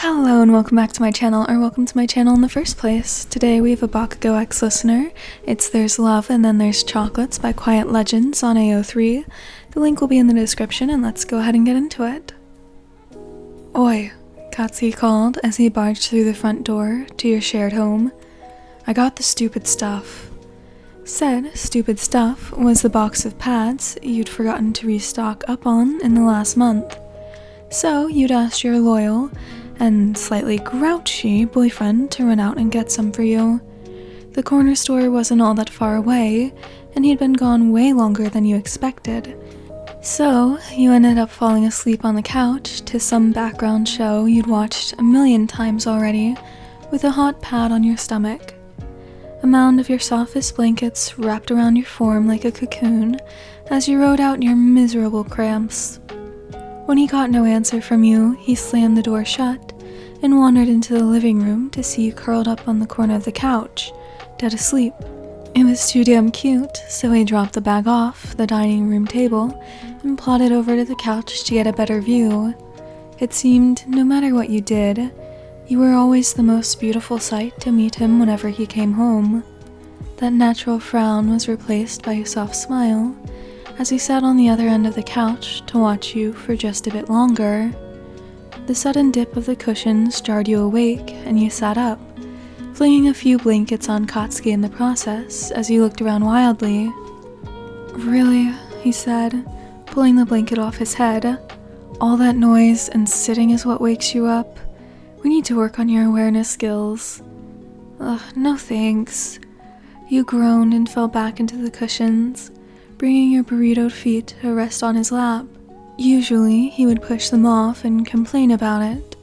Hello and welcome back to my channel, or welcome to my channel in the first place. Today we have a Bakugou X listener. It's There's Love and Then There's Chocolates by Quiet Legends on AO3. The link will be in the description, and let's go ahead and get into it. Oi, Katsuki called as he barged through the front door to your shared home. I got the stupid stuff. Said stupid stuff was the box of pads you'd forgotten to restock up on in the last month. So you'd asked your loyal and slightly grouchy boyfriend to run out and get some for you. The corner store wasn't all that far away, and he'd been gone way longer than you expected. So you ended up falling asleep on the couch to some background show you'd watched a million times already, with a hot pad on your stomach. A mound of your softest blankets wrapped around your form like a cocoon as you rode out your miserable cramps. When he got no answer from you, he slammed the door shut and wandered into the living room to see you curled up on the corner of the couch, dead asleep. It was too damn cute, so he dropped the bag off the dining room table and plodded over to the couch to get a better view. It seemed no matter what you did, you were always the most beautiful sight to meet him whenever he came home. That natural frown was replaced by a soft smile as he sat on the other end of the couch to watch you for just a bit longer. The sudden dip of the cushions jarred you awake, and you sat up, flinging a few blankets on Katsuki in the process as you looked around wildly. Really, he said, pulling the blanket off his head. All that noise and sitting is what wakes you up. We need to work on your awareness skills. Ugh, no thanks. You groaned and fell back into the cushions, bringing your burritoed feet to rest on his lap. Usually, he would push them off and complain about it,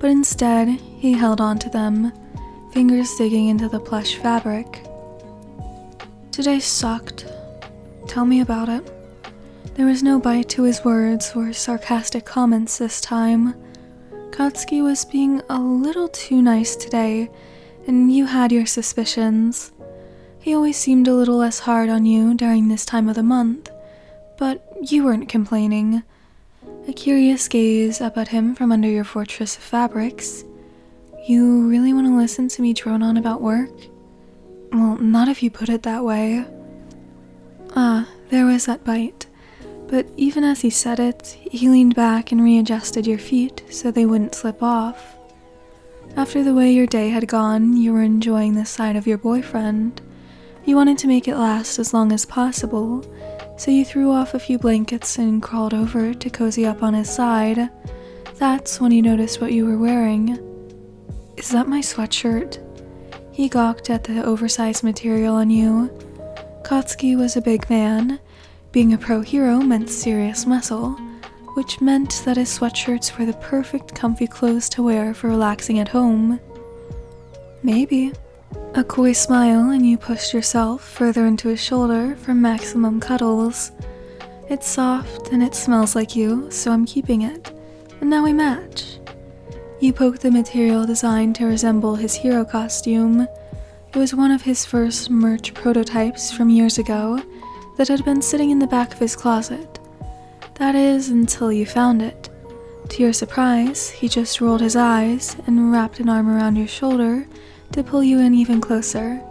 but instead, he held on to them, fingers digging into the plush fabric. Today sucked. Tell me about it. There was no bite to his words or sarcastic comments this time. Katsuki was being a little too nice today, and you had your suspicions. He always seemed a little less hard on you during this time of the month, but you weren't complaining. A curious gaze up at him from under your fortress of fabrics. You really want to listen to me drone on about work? Well, not if you put it that way. There was that bite, but even as he said it, he leaned back and readjusted your feet so they wouldn't slip off. After the way your day had gone, you were enjoying this side of your boyfriend. You wanted to make it last as long as possible, so you threw off a few blankets and crawled over to cozy up on his side. That's when he noticed what you were wearing. Is that my sweatshirt? He gawked at the oversized material on you. Katsuki was a big man. Being a pro hero meant serious muscle, which meant that his sweatshirts were the perfect comfy clothes to wear for relaxing at home. Maybe. A coy smile, and you pushed yourself further into his shoulder for maximum cuddles. It's soft and it smells like you, so I'm keeping it. And now we match. You poked the material designed to resemble his hero costume. It was one of his first merch prototypes from years ago that had been sitting in the back of his closet. That is, until you found it. To your surprise, he just rolled his eyes and wrapped an arm around your shoulder to pull you in even closer.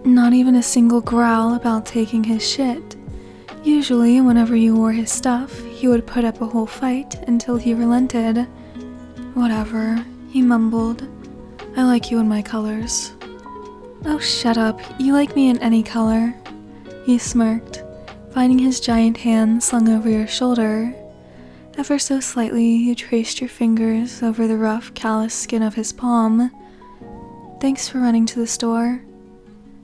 Not even a single growl about taking his shit. Usually, whenever you wore his stuff, he would put up a whole fight until he relented. Whatever, he mumbled. I like you in my colors. Oh, shut up. You like me in any color. He smirked, finding his giant hand slung over your shoulder. Ever so slightly, you traced your fingers over the rough, callous skin of his palm. Thanks for running to the store.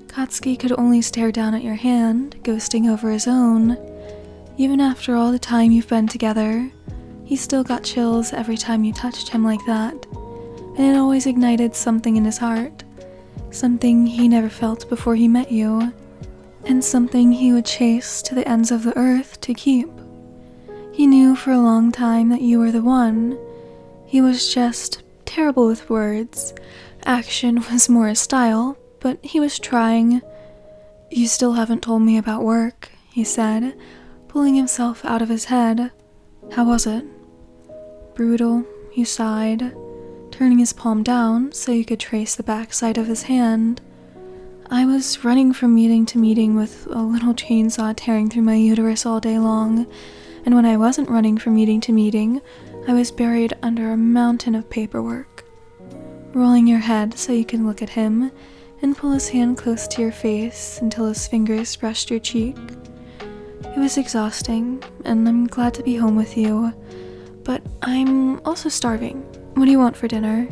Katsuki could only stare down at your hand, ghosting over his own. Even after all the time you've been together, he still got chills every time you touched him like that, and it always ignited something in his heart, something he never felt before he met you, and something he would chase to the ends of the earth to keep. He knew for a long time that you were the one. He was just terrible with words. Action was more his style, but he was trying. You still haven't told me about work, he said, pulling himself out of his head. How was it? Brutal, he sighed. turning his palm down so you could trace the backside of his hand. I was running from meeting to meeting with a little chainsaw tearing through my uterus all day long, and when I wasn't running from meeting to meeting, I was buried under a mountain of paperwork. Rolling your head so you can look at him and pull his hand close to your face until his fingers brushed your cheek. It was exhausting, and I'm glad to be home with you, but I'm also starving. What do you want for dinner?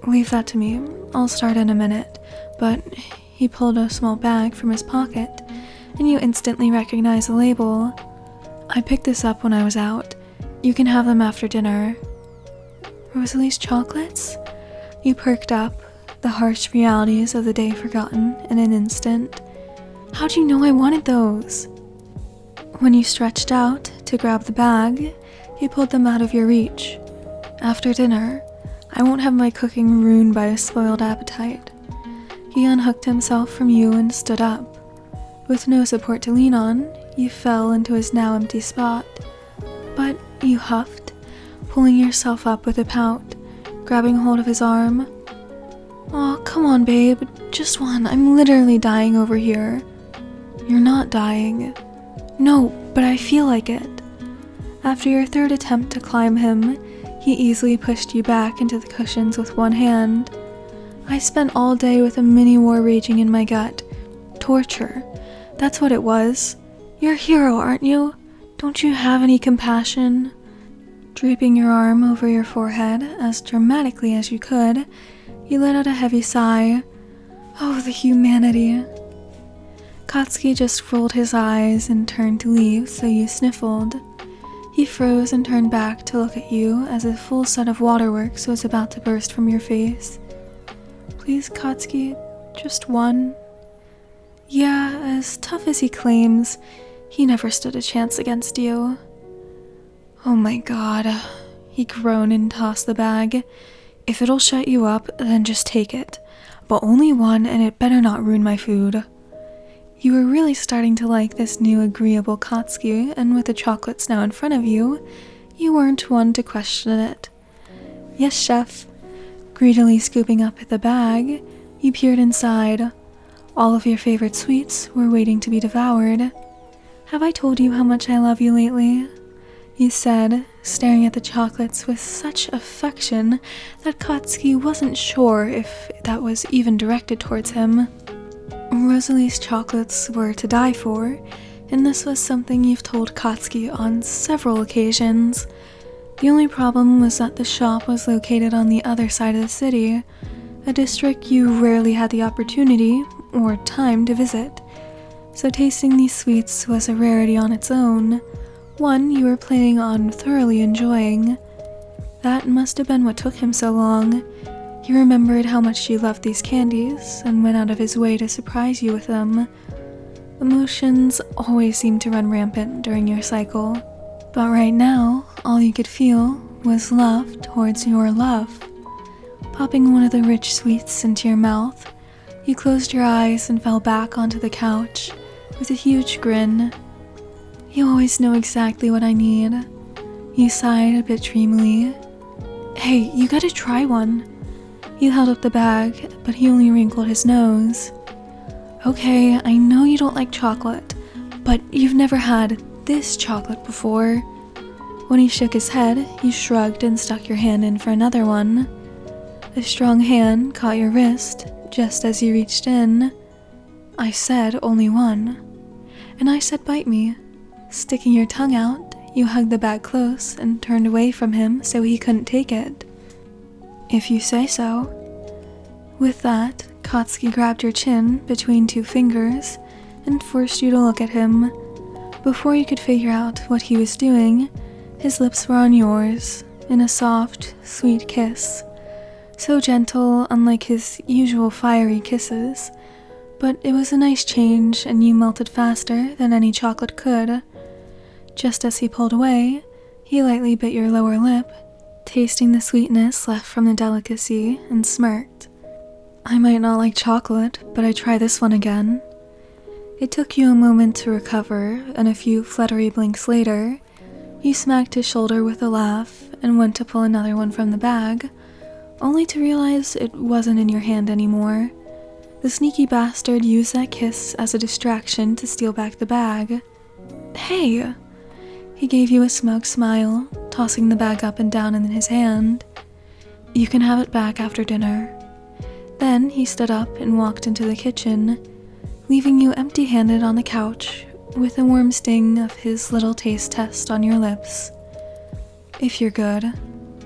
Leave that to me. I'll start in a minute, but he pulled a small bag from his pocket, and you instantly recognize the label. I picked this up when I was out. You can have them after dinner. Rosalie's chocolates? You perked up, the harsh realities of the day forgotten in an instant. How'd you know I wanted those? When you stretched out to grab the bag, he pulled them out of your reach. After dinner, I won't have my cooking ruined by a spoiled appetite. He unhooked himself from you and stood up. With no support to lean on, you fell into his now empty spot. But you huffed, pulling yourself up with a pout, grabbing hold of his arm. "Aw, come on, babe. Just one. I'm literally dying over here." "You're not dying." "No, but I feel like it." After your third attempt to climb him, he easily pushed you back into the cushions with one hand. I spent all day with a mini-war raging in my gut. Torture. That's what it was. You're a hero, aren't you? Don't you have any compassion? Draping your arm over your forehead as dramatically as you could, you let out a heavy sigh. Oh, the humanity. Katsuki just rolled his eyes and turned to leave, so you sniffled. He froze and turned back to look at you as a full set of waterworks was about to burst from your face. "Please, Katsuki, just one." Yeah, as tough as he claims, he never stood a chance against you. "Oh my god," he groaned and tossed the bag. "If it'll shut you up, then just take it. But only one, and it better not ruin my food." You were really starting to like this new agreeable Katsuki, and with the chocolates now in front of you, you weren't one to question it. "Yes, chef." Greedily scooping up the bag, you peered inside. All of your favorite sweets were waiting to be devoured. "Have I told you how much I love you lately?" you said, staring at the chocolates with such affection that Katsuki wasn't sure if that was even directed towards him. Rosalie's chocolates were to die for, and this was something you've told Katsuki on several occasions. The only problem was that the shop was located on the other side of the city, a district you rarely had the opportunity or time to visit. So tasting these sweets was a rarity on its own, one you were planning on thoroughly enjoying. That must have been what took him so long. He remembered how much you loved these candies and went out of his way to surprise you with them. Emotions always seemed to run rampant during your cycle, but right now, all you could feel was love towards your love. Popping one of the rich sweets into your mouth, you closed your eyes and fell back onto the couch with a huge grin. "You always know exactly what I need." You sighed a bit dreamily. "Hey, you gotta try one." You held up the bag, but he only wrinkled his nose. "Okay, I know you don't like chocolate, but you've never had this chocolate before." When he shook his head, you shrugged and stuck your hand in for another one. A strong hand caught your wrist just as you reached in. "I said only one." And I said bite me. Sticking your tongue out, you hugged the bag close and turned away from him so he couldn't take it. "If you say so." With that, Katsuki grabbed your chin between two fingers and forced you to look at him. Before you could figure out what he was doing, his lips were on yours in a soft, sweet kiss. So gentle, unlike his usual fiery kisses, but it was a nice change and you melted faster than any chocolate could. Just as he pulled away, he lightly bit your lower lip, tasting the sweetness left from the delicacy, and smirked. "I might not like chocolate, but I'd try this one again." It took you a moment to recover, and a few fluttery blinks later, you smacked his shoulder with a laugh and went to pull another one from the bag, only to realize it wasn't in your hand anymore. The sneaky bastard used that kiss as a distraction to steal back the bag. Hey! He gave you a smug smile, tossing the bag up and down in his hand. You can have it back after dinner. Then he stood up and walked into the kitchen, leaving you empty-handed on the couch with a warm sting of his little taste test on your lips. If you're good.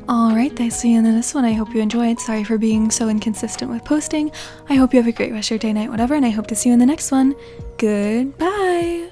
Alright, that's the end of this one. I hope you enjoyed. Sorry for being so inconsistent with posting. I hope you have a great rest of your day, night, whatever, and I hope to see you in the next one. Goodbye!